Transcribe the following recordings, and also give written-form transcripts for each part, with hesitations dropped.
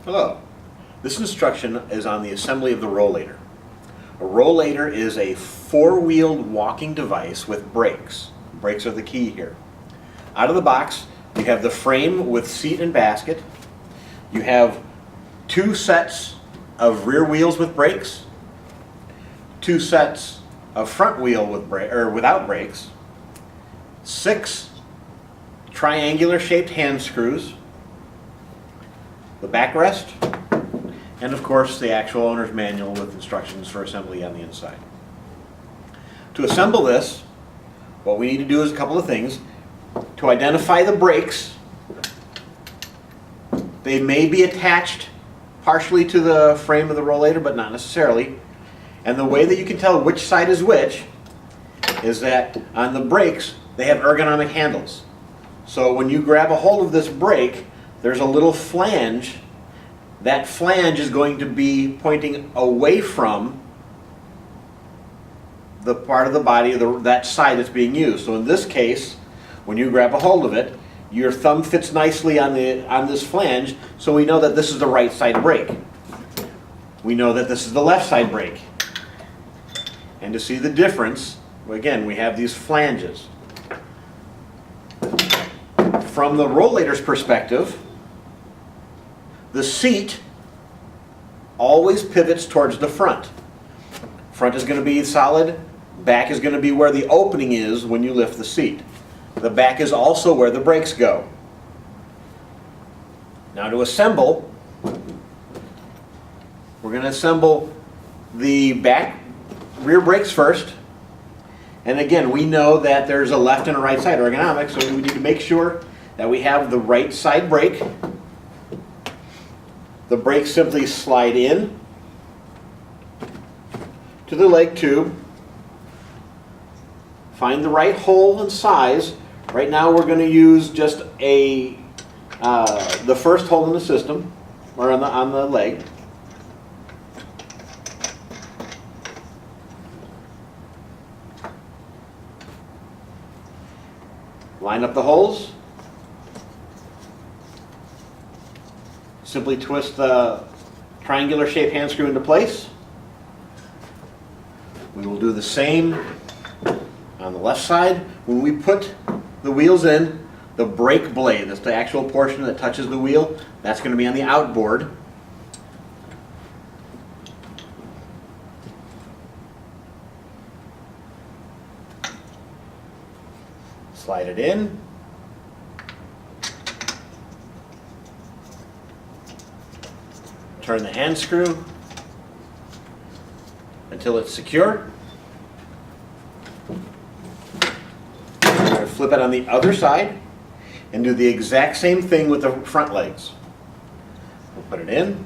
Hello. This instruction is on the assembly of the Rollator. A Rollator is a four-wheeled walking device with brakes. Brakes are the key here. Out of the box, you have the frame with seat and basket. You have two sets of rear wheels with brakes, two sets of front wheel with without brakes, 6 triangular shaped hand screws, the backrest, and of course the actual owner's manual with instructions for assembly on the inside. To assemble this, what we need to do is a couple of things. To identify the brakes, they may be attached partially to the frame of the Rollator, but not necessarily. And the way that you can tell which side is which is that on the brakes, they have ergonomic handles. So when you grab a hold of this brake, there's a little flange. That flange is going to be pointing away from the part of the body, that side that's being used. So in this case, when you grab a hold of it, your thumb fits nicely on this flange, so we know that this is the right side brake. We know that this is the left side brake. And to see the difference, again, we have these flanges. From the Rollator's perspective, the seat always pivots towards the front. Front is going to be solid, back is going to be where the opening is when you lift the seat. The back is also where the brakes go. Now to assemble, we're going to assemble the back rear brakes first. And again, we know that there's a left and a right side ergonomic, so we need to make sure that we have the right side brake. The brakes simply slide in to the leg tube, find the right hole and size. Right now we're going to use just the first hole in the system, or on the leg. Line up the holes. Simply twist the triangular shaped hand screw into place. We will do the same on the left side. When we put the wheels in, the brake blade, that's the actual portion that touches the wheel, that's going to be on the outboard. Slide it in. Turn the hand screw until it's secure. We're going to flip it on the other side and do the exact same thing with the front legs. We'll put it in.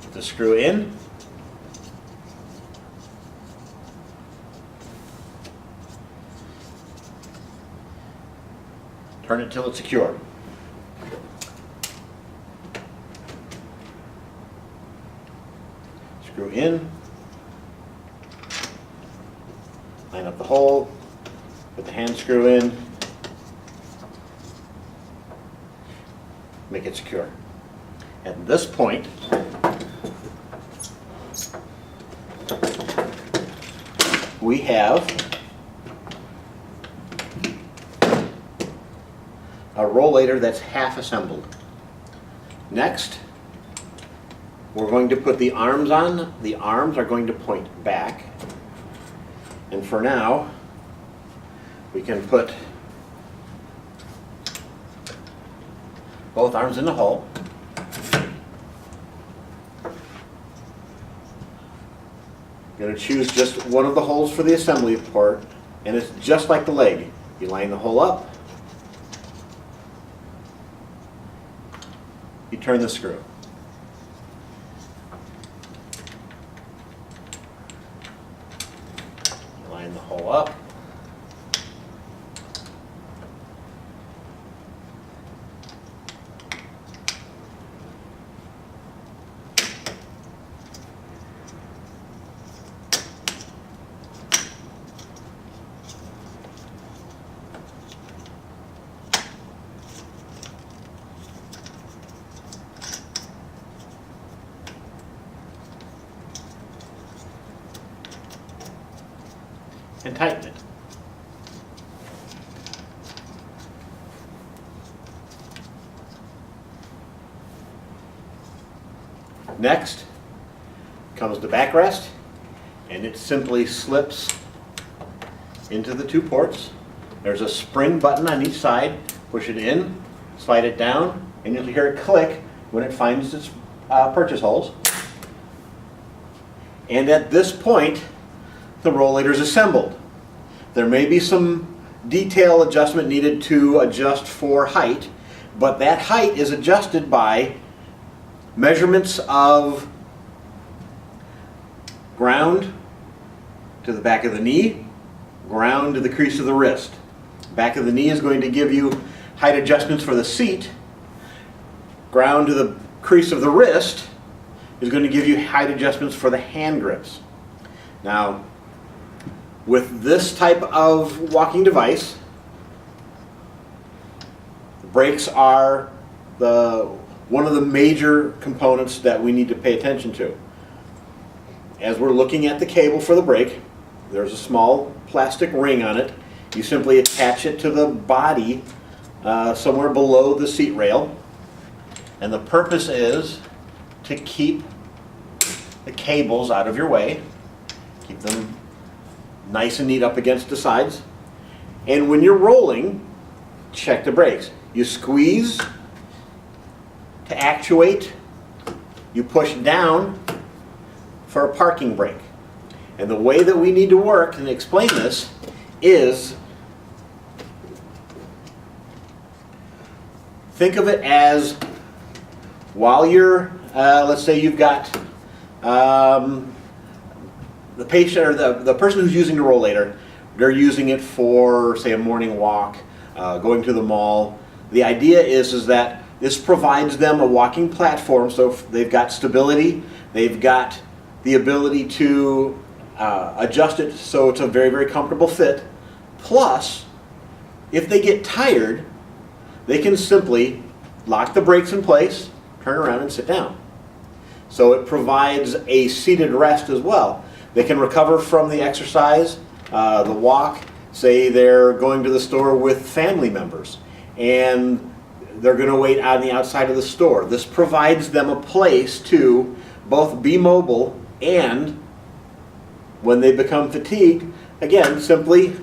Put the screw in. Turn it till it's secure. Screw in. Line up the hole. Put the hand screw in. Make it secure. At this point, we have a Rollator that's half assembled. Next, we're going to put the arms on. The arms are going to point back. And for now, we can put both arms in the hole. I'm going to choose just one of the holes for the assembly part, and it's just like the leg. You line the hole up, you turn the screw. You line the hole up. and tighten it. Next comes the backrest, and it simply slips into the two ports. There's a spring button on each side. Push it in, slide it down, and you'll hear it click when it finds its purchase holes. And at this point, the rollator is assembled. There may be some detail adjustment needed to adjust for height, but that height is adjusted by measurements of ground to the back of the knee, ground to the crease of the wrist. Back of the knee is going to give you height adjustments for the seat. Ground to the crease of the wrist is going to give you height adjustments for the hand grips. Now, with this type of walking device, the brakes are one of the major components that we need to pay attention to. As we're looking at the cable for the brake, there's a small plastic ring on it. You simply attach it to the body somewhere below the seat rail. And the purpose is to keep the cables out of your way. Keep them nice and neat up against the sides. And when you're rolling, check the brakes. You squeeze to actuate. You push down for a parking brake. And the way that we need to work and explain this is, think of it as while you're, let's say you've got the patient or the person who's using the rollator, they're using it for, say, a morning walk, going to the mall. The idea is that this provides them a walking platform, so they've got stability, they've got the ability to adjust it so it's a very, very comfortable fit. Plus, if they get tired, they can simply lock the brakes in place, turn around and sit down. So it provides a seated rest as well. They can recover from the exercise, the walk. Say they're going to the store with family members and they're going to wait on the outside of the store. This provides them a place to both be mobile and, when they become fatigued, again, simply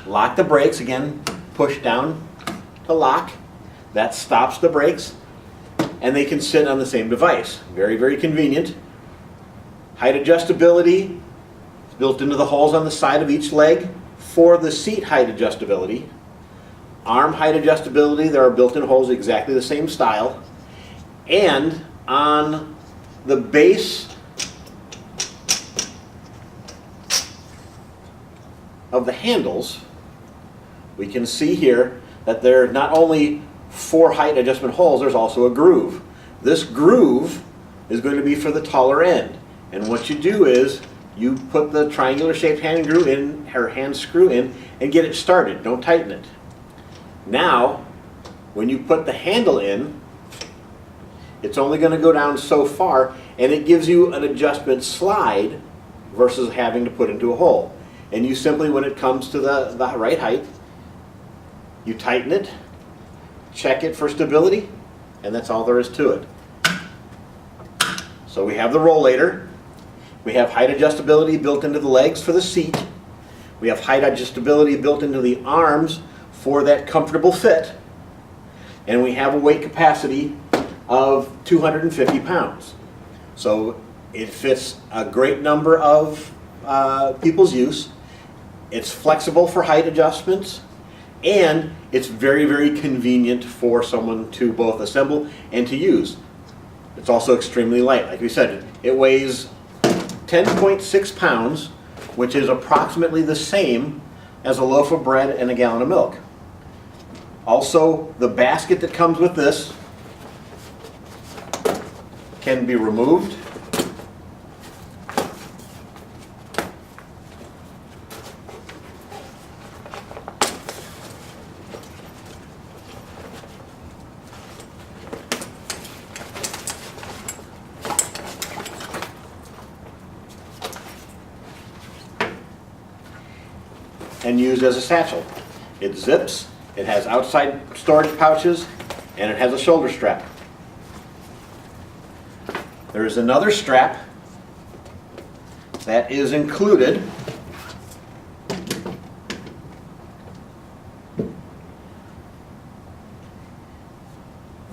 lock the brakes. Again, push down to lock. That stops the brakes, and they can sit on the same device. Very, very convenient. Height adjustability is built into the holes on the side of each leg for the seat height adjustability. Arm height adjustability, there are built-in holes exactly the same style. And on the base of the handles, we can see here that there are not only 4 height adjustment holes, there's also a groove. This groove is going to be for the taller end. And what you do is you put the triangular shaped hand screw in and get it started. Don't tighten it. Now, when you put the handle in, it's only going to go down so far, and it gives you an adjustment slide versus having to put into a hole. And you simply, when it comes to the right height, you tighten it, check it for stability, and that's all there is to it. So we have the rollator. We have height adjustability built into the legs for the seat. We have height adjustability built into the arms for that comfortable fit. And we have a weight capacity of 250 pounds. So it fits a great number of people's use. It's flexible for height adjustments, and it's very, very convenient for someone to both assemble and to use. It's also extremely light. Like we said, it weighs 10.6 pounds, which is approximately the same as a loaf of bread and a gallon of milk. Also, the basket that comes with this can be removed. and used as a satchel. It zips, it has outside storage pouches, and it has a shoulder strap. There is another strap that is included.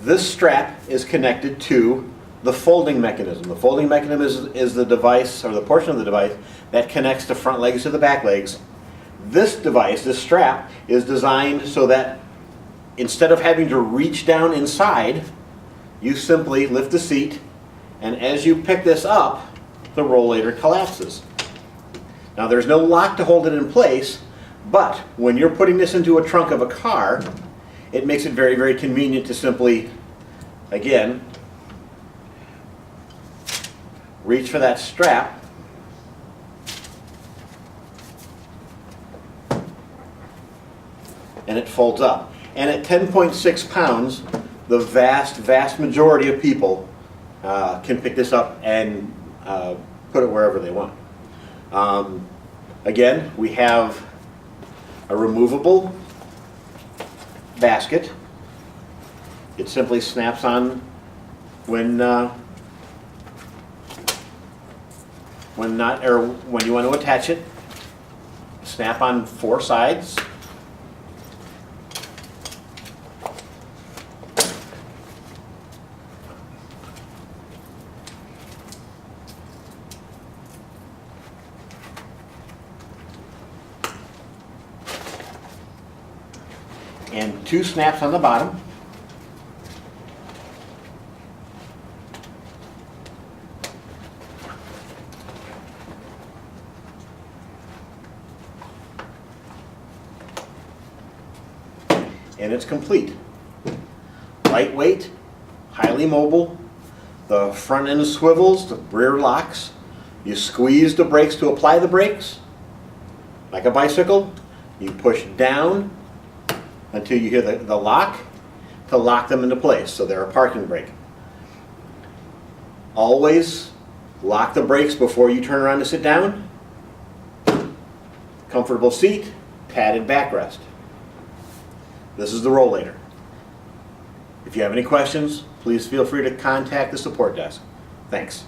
This strap is connected to the folding mechanism. The folding mechanism is the device, or the portion of the device, that connects the front legs to the back legs. This device, this strap, is designed so that instead of having to reach down inside, you simply lift the seat, and as you pick this up, the rollator collapses. Now there's no lock to hold it in place, but when you're putting this into a trunk of a car, it makes it very, very convenient to simply, again, reach for that strap, and it folds up. And at 10.6 pounds, the vast, vast majority of people can pick this up and put it wherever they want. Again, we have a removable basket. It simply snaps on when you want to attach it. Snap on 4 sides. And 2 snaps on the bottom. And it's complete. Lightweight, highly mobile. The front end swivels, the rear locks. You squeeze the brakes to apply the brakes. Like a bicycle, you push down until you hear the lock to lock them into place, so they're a parking brake. Always lock the brakes before you turn around to sit down. Comfortable seat, padded backrest. This is the Rollator. If you have any questions, please feel free to contact the support desk. Thanks.